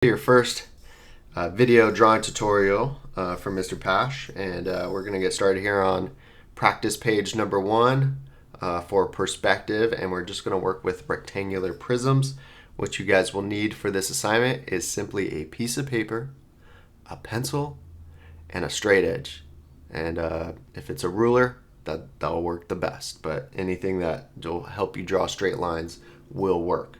Your first video drawing tutorial from Mr. Pash, and we're going to get started here on practice page number 1 for perspective, and we're just going to work with rectangular prisms. What you guys will need for this assignment is simply a piece of paper, a pencil, and a straight edge. And if it's a ruler, that'll work the best, but anything that will help you draw straight lines will work.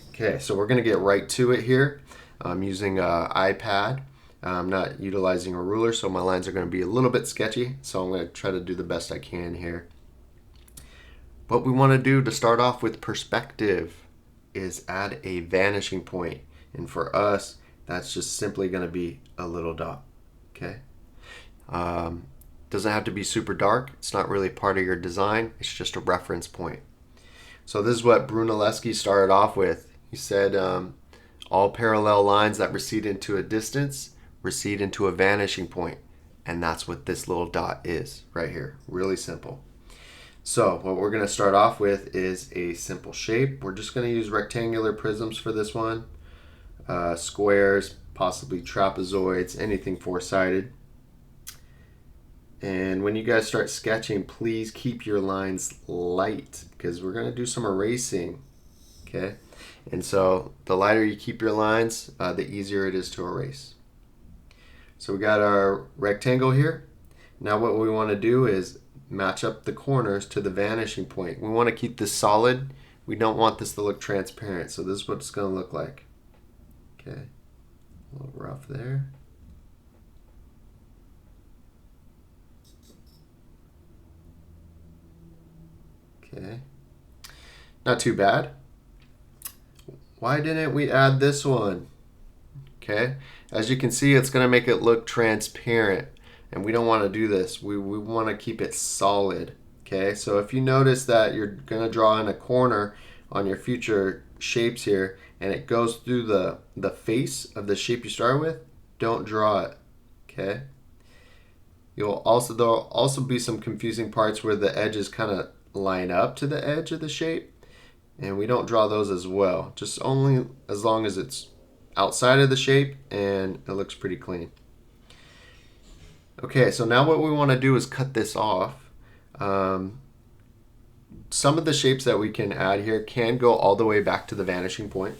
Okay, so we're going to get right to it here. I'm using an iPad. I'm not utilizing a ruler, so my lines are going to be a little bit sketchy, so I'm going to try to do the best I can here. What we want to do to start off with perspective is add a vanishing point, and for us, that's just simply going to be a little dot. Okay. Doesn't have to be super dark. It's not really part of your design. It's just a reference point. So this is what Brunelleschi started off with. He said, all parallel lines that recede into a distance recede into a vanishing point. And that's what this little dot is right here. Really simple. So what we're going to start off with is a simple shape. We're just going to use rectangular prisms for this one. Squares, possibly trapezoids, anything four-sided. And when you guys start sketching, please keep your lines light because we're going to do some erasing. Okay. And so the lighter you keep your lines, the easier it is to erase. So we got our rectangle here. Now what we want to do is match up the corners to the vanishing point. We want to keep this solid. We don't want this to look transparent. So this is what it's going to look like. Okay. A little rough there. Okay. Not too bad. Why didn't we add this one? Okay, as you can see, it's going to make it look transparent, and we don't want to do this. We want to keep it solid. Okay, so if you notice that you're going to draw in a corner on your future shapes here, and it goes through the face of the shape you start with, don't draw it. Okay. There'll also be some confusing parts where the edges kind of line up to the edge of the shape. And we don't draw those as well, just only as long as it's outside of the shape and it looks pretty clean. Okay, so now what we want to do is cut this off. Some of the shapes that we can add here can go all the way back to the vanishing point,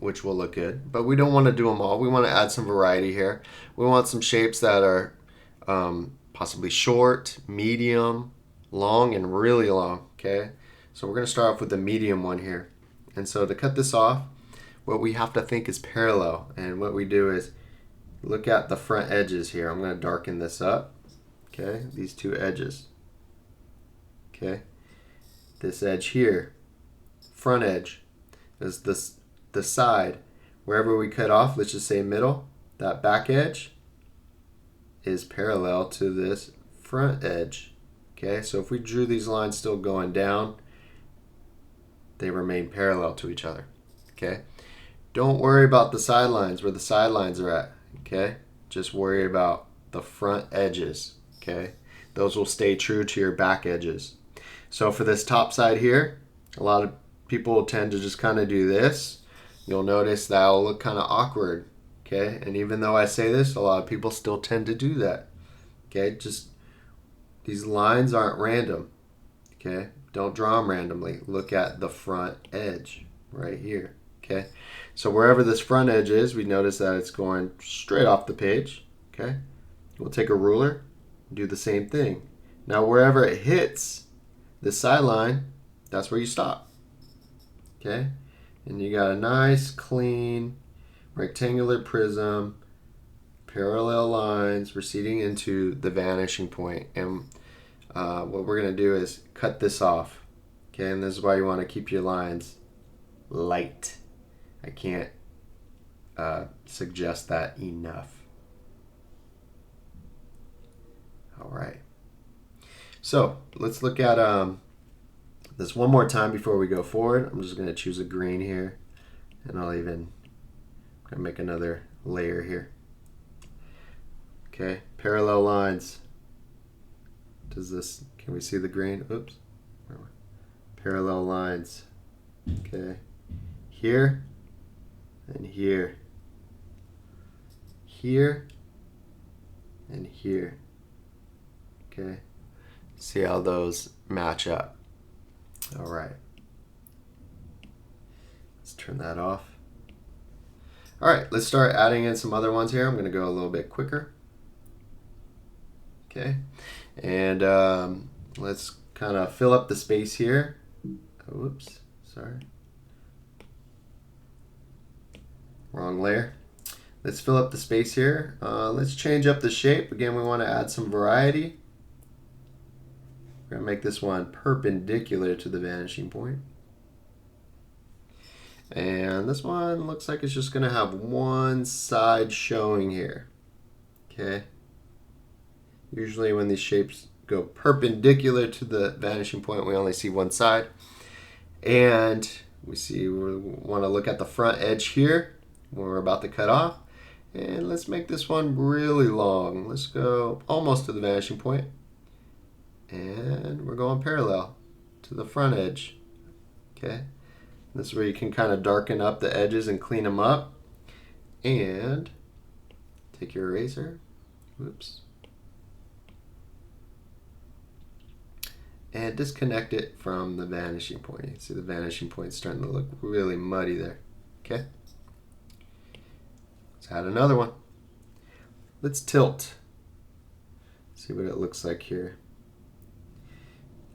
which will look good, but we don't want to do them all. We want to add some variety here. We want some shapes that are possibly short, medium, long, and really long. Okay. So we're going to start off with the medium one here. And so to cut this off, what we have to think is parallel. And what we do is look at the front edges here. I'm going to darken this up. Okay, these two edges. Okay, this edge here, front edge, is the side. Wherever we cut off, let's just say middle, that back edge is parallel to this front edge. Okay, so if we drew these lines still going down, they remain parallel to each other. Okay, don't worry about the sidelines, where the sidelines are at. Okay, just worry about the front edges. Okay, those will stay true to your back edges. So for this top side here, a lot of people tend to just kind of do this. You'll notice that'll look kind of awkward. Okay, and even though I say this, a lot of people still tend to do that. Okay, just these lines aren't random. Okay, don't draw them randomly. Look at the front edge right here. Okay, so wherever this front edge is, we notice that it's going straight off the page. Okay, we'll take a ruler, do the same thing. Now wherever it hits the sideline, that's where you stop. Okay, and you got a nice clean rectangular prism, parallel lines receding into the vanishing point. And what we're going to do is cut this off. Okay, and this is why you want to keep your lines light. I can't suggest that enough. All right. So let's look at this one more time before we go forward. I'm just going to choose a green here, and I'll even make another layer here. Okay, parallel lines. Can we see the green? Oops. Parallel lines. Okay. Here, and here, here, and here. Okay, see how those match up. All right, let's turn that off. All right, let's start adding in some other ones here. I'm going to go a little bit quicker. Okay, and let's kind of fill up the space here. Oops, sorry. Wrong layer. Let's fill up the space here. Let's change up the shape. Again, we want to add some variety. We're going to make this one perpendicular to the vanishing point. And this one looks like it's just going to have one side showing here. Okay. Usually when these shapes go perpendicular to the vanishing point, we only see one side. And we want to look at the front edge here when we're about to cut off. And let's make this one really long. Let's go almost to the vanishing point. And we're going parallel to the front edge. Okay. This is where you can kind of darken up the edges and clean them up. And take your eraser. Whoops. And disconnect it from the vanishing point. You see the vanishing point starting to look really muddy there. Okay. Let's add another one. Let's tilt. See what it looks like here.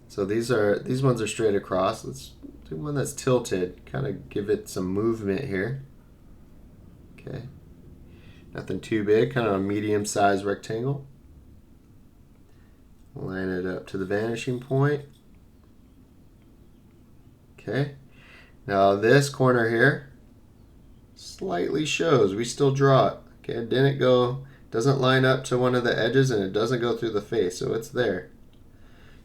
So these ones are straight across. Let's do one that's tilted. Kind of give it some movement here. Okay. Nothing too big. Kind of a medium-sized rectangle. Line it up to the vanishing point. Okay. Now this corner here slightly shows. We still draw it. Okay. Doesn't line up to one of the edges, and it doesn't go through the face, so it's there.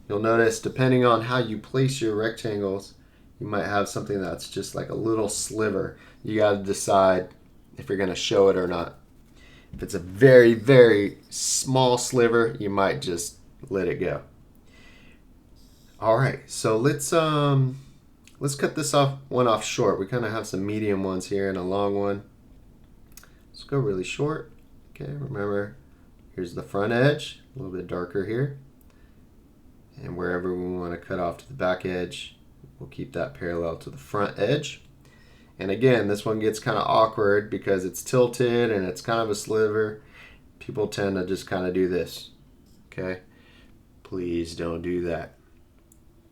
You'll notice, depending on how you place your rectangles, you might have something that's just like a little sliver. You got to decide if you're going to show it or not. If it's a very, very small sliver, you might just let it go. All right, so let's cut this one off short. We kind of have some medium ones here and a long one. Let's go really short. Okay, remember, here's the front edge, a little bit darker here. And wherever we want to cut off to the back edge, we'll keep that parallel to the front edge. And again, this one gets kind of awkward because it's tilted and it's kind of a sliver. People tend to just kind of do this. Okay, please don't do that.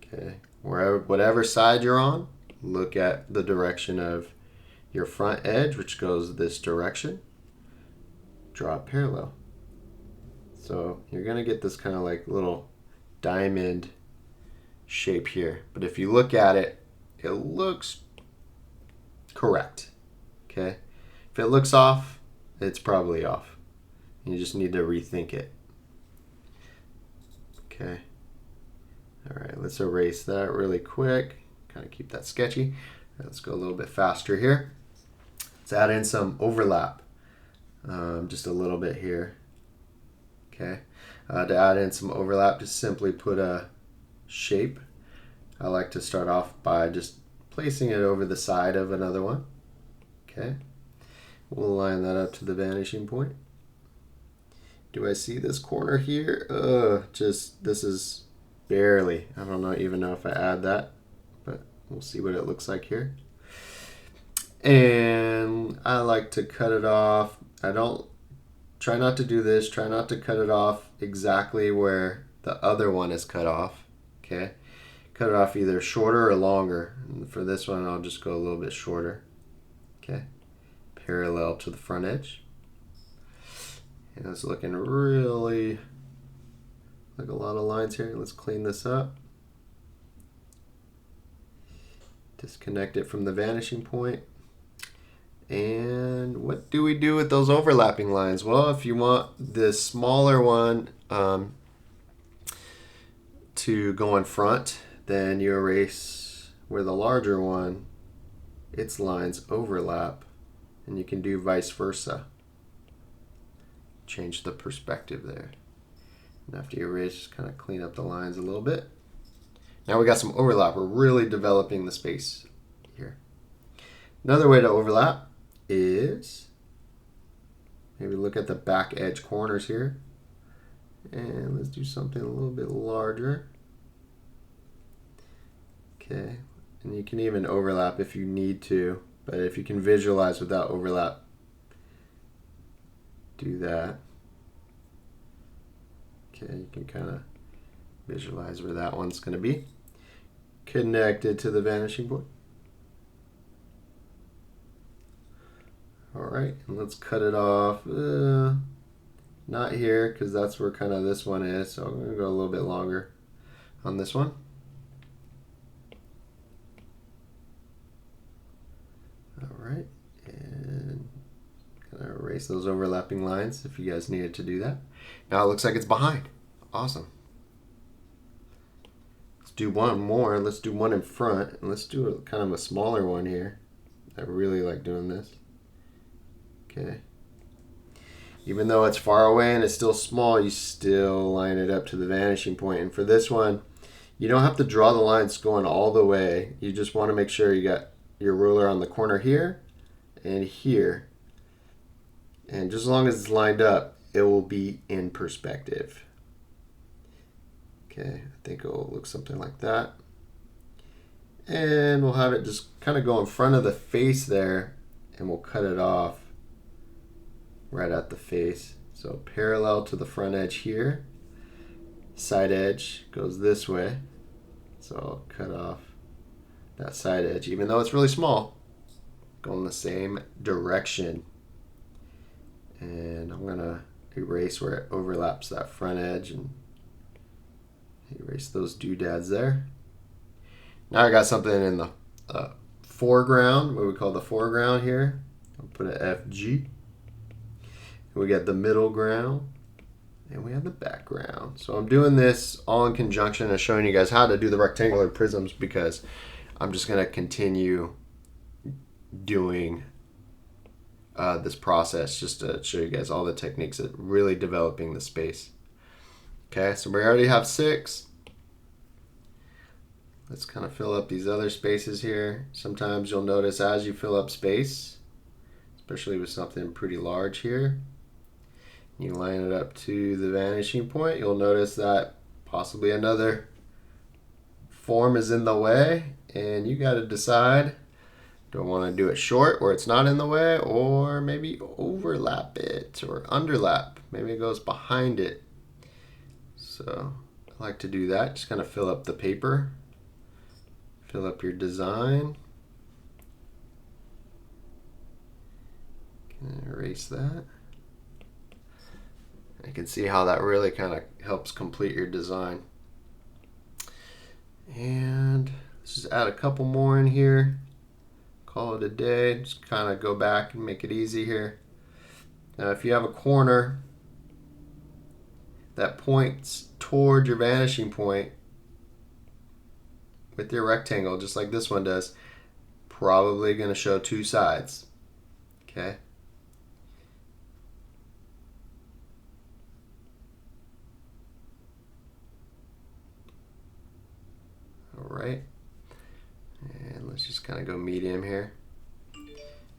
Okay, whatever side you're on, look at the direction of your front edge, which goes this direction. Draw a parallel. So you're going to get this kind of like little diamond shape here. But if you look at it, it looks correct. Okay? If it looks off, it's probably off. You just need to rethink it. Okay. All right, let's erase that really quick. Kind of keep that sketchy. All right, let's go a little bit faster here. Let's add in some overlap. Just a little bit here. Okay. To add in some overlap, just simply put a shape. I like to start off by just placing it over the side of another one. Okay. We'll line that up to the vanishing point. Do I see this corner here? This is barely. I don't even know if I add that, but we'll see what it looks like here. And I like to cut it off. Try not to do this. Try not to cut it off exactly where the other one is cut off. Okay. Cut it off either shorter or longer. And for this one, I'll just go a little bit shorter. Okay. Parallel to the front edge. And it's looking really like a lot of lines here. Let's clean this up. Disconnect it from the vanishing point. And what do we do with those overlapping lines? Well, if you want the smaller one to go in front, then you erase where the larger one, its lines overlap, and you can do vice versa. Change the perspective there. And after you erase, just kind of clean up the lines a little bit. Now we got some overlap. We're really developing the space here. Another way to overlap is maybe look at the back edge corners here. And let's do something a little bit larger. Okay, and you can even overlap if you need to, but if you can visualize without overlap, do that. Okay, you can kind of visualize where that one's going to be connected to the vanishing point. All right, and let's cut it off. Not here, because that's where kind of this one is, so I'm going to go a little bit longer on this one. All right, and kind of erase those overlapping lines if you guys needed to do that. Now it looks like it's behind. Awesome. Let's do one more. Let's do one in front, and let's do a kind of a smaller one here. I really like doing this. Okay. Even though it's far away and it's still small, you still line it up to the vanishing point. And for this one, you don't have to draw the lines going all the way. You just want to make sure you got your ruler on the corner here and here. And just as long as it's lined up, it will be in perspective. Okay, I think it will look something like that. And we'll have it just kind of go in front of the face there, and we'll cut it off right at the face. So parallel to the front edge here. Side edge goes this way. So I'll cut off that side edge, even though it's really small, go in the same direction. And I'm gonna erase where it overlaps that front edge and erase those doodads there. Now I got something in the foreground, what we call the foreground here. I'll put an FG. We got the middle ground, and we have the background. So I'm doing this all in conjunction and showing you guys how to do the rectangular prisms, because I'm just going to continue doing this process just to show you guys all the techniques of really developing the space. Okay, so we already have 6. Let's kind of fill up these other spaces here. Sometimes you'll notice as you fill up space, especially with something pretty large here, you line it up to the vanishing point, you'll notice that possibly another form is in the way, and you got to decide, do I want to do it short where it's not in the way, or maybe overlap it or underlap? Maybe it goes behind it. So I like to do that. Just kind of fill up the paper, fill up your design. Can erase that. You can see how that really kind of helps complete your design. And let's just add a couple more in here. Call it a day. Just kind of go back and make it easy here. Now if you have a corner that points toward your vanishing point with your rectangle, just like this one does, probably going to show 2 sides. Okay. All right. And let's just kind of go medium here.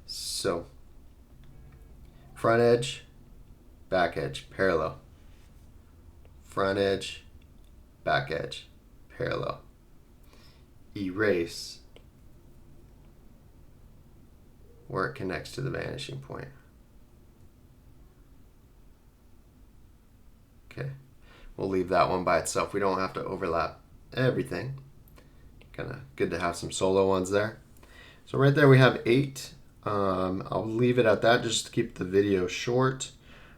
So front edge, back edge, parallel. Front edge, back edge, parallel. Erase where it connects to the vanishing point. Okay, we'll leave that one by itself. We don't have to overlap everything. Kind of good to have some solo ones there. So right there we have 8. I'll leave it at that just to keep the video short.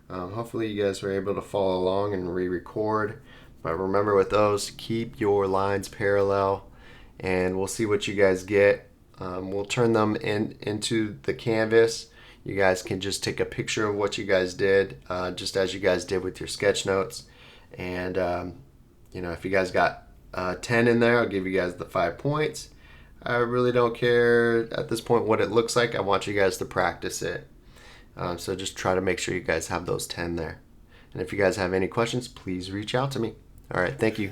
Hopefully you guys were able to follow along and re-record. But remember, with those, keep your lines parallel, and we'll see what you guys get. We'll turn them into the canvas. You guys can just take a picture of what you guys did, just as you guys did with your sketch notes. And you know, if you guys got 10 in there, I'll give you guys the 5 points. I really don't care at this point what it looks like. I want you guys to practice it. So just try to make sure you guys have those 10 there. And if you guys have any questions, please reach out to me. All right, thank you.